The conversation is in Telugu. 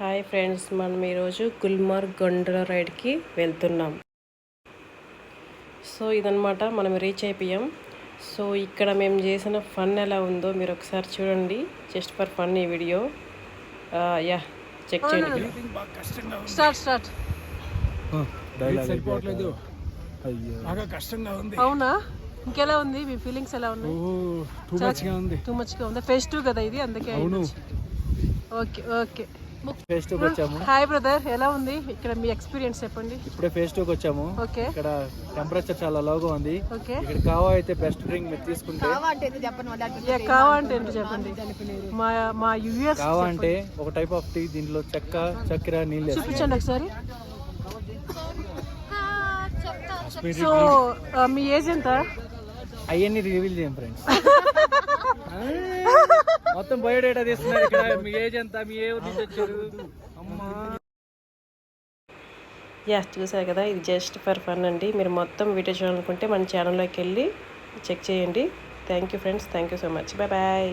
హాయ్ ఫ్రెండ్స్, మనం ఈరోజు గుల్మార్గ్ గొండల రైడ్కి వెళ్తున్నాం. సో ఇదనమాట, మనం రీచ్ అయిపోయాం. సో ఇక్కడ మేము చేసిన ఫన్ ఎలా ఉందో మీరు ఒకసారి చూడండి. జస్ట్ ఫర్ ఫన్ ఈ వీడియో. యా, చెక్ చేయండి. స్టార్ట్. సరిపోవట్లేదు, బాగా కష్టంగా ఉంది. అవునా? ఇంకెలా ఉంది మీ ఫీలింగ్స్? ఎలా ఉన్నాయి? టూ మచ్ గా ఉంది. ఫేజ్ 2 కదా ఇది, అందుకే. Okay okay. ఫేజ్ 2కి వచ్చాము. హాయ్ బ్రదర్, ఎలా ఉంది ఇక్కడ మీ ఎక్స్పీరియన్స్? చెప్పండి. ఇప్పుడే ఫేజ్ 2కి వచ్చాము. ఓకే. ఇక్కడ టెంపరేచర్ చాలా లోగా ఉంది. ఓకే. ఇక్కడ కావా అయితే బెస్ట్ డ్రింక్ మీరు తీసుకుంటే. కావా అంటే ఏంటి చెప్పండి. మా యూఎస్ కావా అంటే ఒక టైప్ ఆఫ్ టీ. దీంట్లో చక్కెర నీళ్ళు చూపించండి ఒకసారి. సో మీ ఏజ్ ఎంత? అవన్నీ రివీల్ చేయం ఫ్రెండ్స్. మొత్తం బయోడేటా తీస్తున్నారు ఇక్కడ. మీ ఏజ్ ఎంత, మీ ఏ ఊరు నుంచి వచ్చారు? యా, చూసారు కదా, ఇది జస్ట్ ఫర్ ఫన్ అండి. మీరు మొత్తం వీడియో చూడాలనుకుంటే మన ఛానల్లోకి వెళ్ళి చెక్ చేయండి. Thank you friends, thank you so much. Bye bye.